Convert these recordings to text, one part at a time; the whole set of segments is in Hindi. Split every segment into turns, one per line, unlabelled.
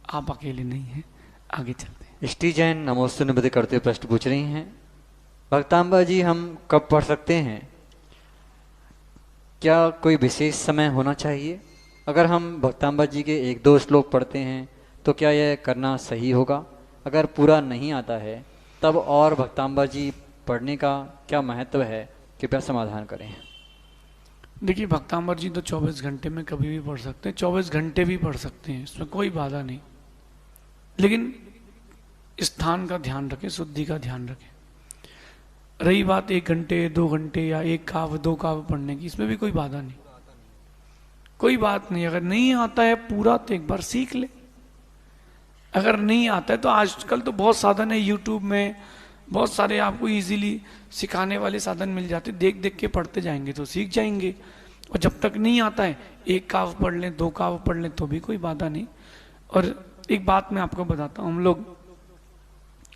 आप अकेले नहीं हैं। आगे चलते हैं।
इष्टि जैन नमोस्तु निवेदित करते हुए प्रश्न पूछ रही हैं, भक्तांबा जी हम कब पढ़ सकते हैं? क्या कोई विशेष समय होना चाहिए? अगर हम भक्तांबा जी के एक दो श्लोक पढ़ते हैं तो क्या यह करना सही होगा? अगर पूरा नहीं आता है तब और भक्तांबा जी पढ़ने का क्या महत्व है? कृपया समाधान करें।
देखिए, भक्तांबर जी तो 24 घंटे में कभी भी पढ़ सकते हैं, 24 घंटे भी पढ़ सकते हैं, इसमें कोई बाधा नहीं। लेकिन स्थान का ध्यान रखें, शुद्धि का ध्यान रखें। रही बात 1 घंटे 2 घंटे या 1 काव्य 2 काव्य पढ़ने की, इसमें भी कोई बाधा नहीं, कोई बात नहीं। अगर नहीं आता है पूरा तो एक बार सीख ले। अगर नहीं आता है तो आजकल तो बहुत साधन है, यूट्यूब में बहुत सारे आपको इजीली सिखाने वाले साधन मिल जाते, देख देख के पढ़ते जाएंगे तो सीख जाएंगे। और जब तक नहीं आता है 1 काव्य पढ़ लें 2 काव्य पढ़ लें तो भी कोई बाधा नहीं। और एक बात मैं आपको बताता हूँ, हम लोग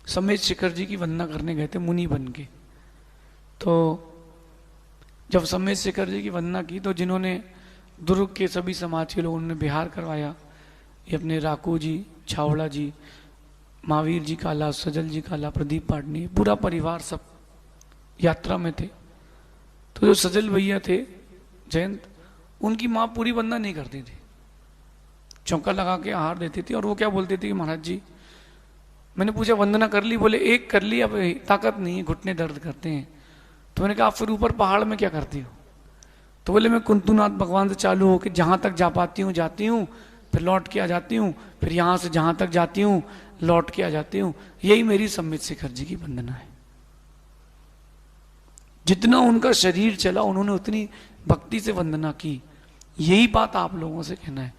समेत शिखर जी की वंदना करने गए थे मुनि बन के। तो जब समेत शिखर जी की वंदना की तो जिन्होंने दुर्ग के सभी समाज के लोगों ने बिहार करवाया, ये अपने राकू जी, छावड़ा जी, महावीर जी काला, सजल जी काला, प्रदीप पाटनी, पूरा परिवार सब यात्रा में थे। तो जो सजल भैया थे जयंत, उनकी माँ पूरी वंदना नहीं करती थी, चौका लगा के आहार देती थी। और वो क्या बोलती थी कि महाराज जी, मैंने पूछा वंदना कर ली? बोले 1 कर ली, अब ताकत नहीं है, घुटने दर्द करते हैं। तो मैंने कहा आप फिर ऊपर पहाड़ में क्या करती हो? तो बोले मैं कुंतुनाथ भगवान से चालू हो कि जहां तक जा पाती हूँ जाती हूँ, फिर लौट के आ जाती हूँ, फिर यहां से जहां तक जाती हूँ लौट के आ जाती हूँ। यही मेरी समेत शिखर जी की वंदना है। जितना उनका शरीर चला उन्होंने उतनी भक्ति से वंदना की। यही बात आप लोगों से कहना है।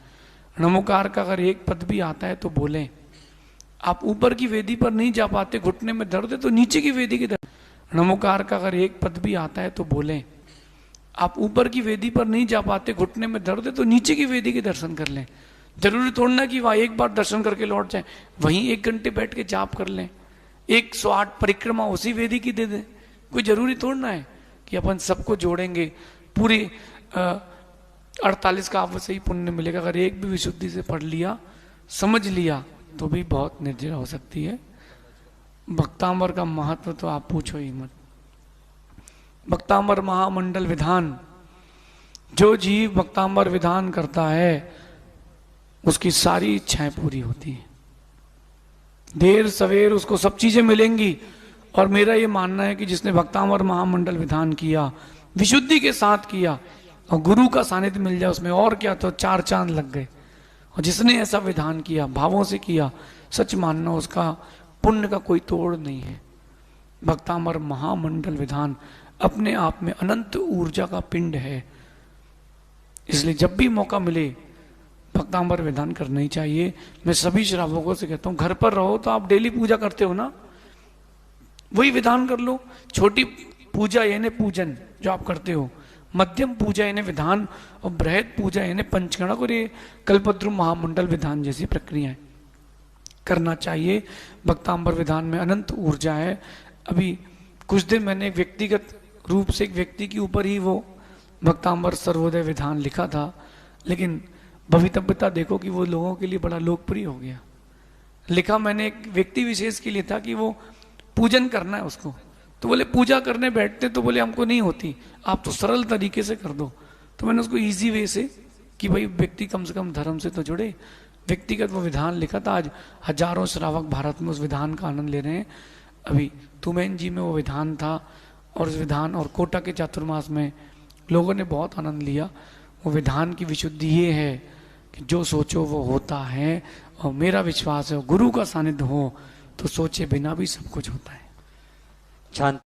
नमोकार का अगर एक पद भी आता है तो बोलें। आप ऊपर की वेदी पर नहीं जा पाते, घुटने में दर्द है, तो नीचे की वेदी की दर्द। नमोकार का अगर एक पद भी आता है तो बोलें। आप ऊपर की वेदी पर नहीं जा पाते, घुटने में दर्द है, तो नीचे की वेदी के दर्शन कर लें। जरूरी थोड़ा कि वहां एक बार दर्शन करके लौट जाए, वहीं 1 घंटे बैठ के जाप कर लें, 108 परिक्रमा उसी वेदी की दे दें। कोई जरूरी थोड़ा है कि अपन सबको जोड़ेंगे, पूरी 48 काव्य से ही पुण्य मिलेगा। अगर एक भी विशुद्धि से पढ़ लिया, समझ लिया, तो भी बहुत निर्जरा हो सकती है। भक्तांबर का महत्व तो आप पूछो ही मत। भक्तांबर महामंडल विधान, जो जीव भक्तांबर विधान करता है उसकी सारी इच्छाएं पूरी होती हैं। देर सवेर उसको सब चीजें मिलेंगी। और मेरा ये मानना है कि जिसने भक्तांबर महामंडल विधान किया, विशुद्धि के साथ किया, और गुरु का सानिध्य मिल जाए उसमें, और क्या, तो 4 चांद लग गए। और जिसने ऐसा विधान किया, भावों से किया, सच मानना उसका पुण्य का कोई तोड़ नहीं है। भक्तांबर महामंडल विधान अपने आप में अनंत ऊर्जा का पिंड है। इसलिए जब भी मौका मिले भक्तांबर विधान करना ही चाहिए। मैं सभी श्रावकों से कहता हूं, घर पर रहो तो आप डेली पूजा करते हो ना, वही विधान कर लो। छोटी पूजा यानी पूजन जो आप करते हो, मध्यम पूजा यानी विधान, और बृहद पूजा यानी पंचगणक और ये कल्पद्रुम महामंडल विधान जैसी प्रक्रियाएं करना चाहिए। भक्तांबर विधान में अनंत ऊर्जा है। अभी कुछ दिन मैंने एक व्यक्तिगत रूप से एक व्यक्ति के ऊपर ही वो भक्तांबर सर्वोदय विधान लिखा था, लेकिन भवितव्यता देखो कि वो लोगों के लिए बड़ा लोकप्रिय हो गया। लिखा मैंने एक व्यक्ति विशेष के लिए था कि वो पूजन करना है उसको, तो बोले पूजा करने बैठते तो बोले हमको नहीं होती, आप तो सरल तरीके से कर दो। तो मैंने उसको इजी वे से कि भाई व्यक्ति कम से कम धर्म से तो जुड़े, व्यक्तिगत वो विधान लिखा था। आज हजारों श्रावक भारत में उस विधान का आनंद ले रहे हैं। अभी तुमेन जी में वो विधान था, और उस विधान और कोटा के चातुर्मास में लोगों ने बहुत आनंद लिया। वो विधान की विशुद्धि ये है कि जो सोचो वो होता है, और मेरा विश्वास है गुरु का सानिध्य हो तो सोचे बिना भी सब कुछ होता है।
शांति।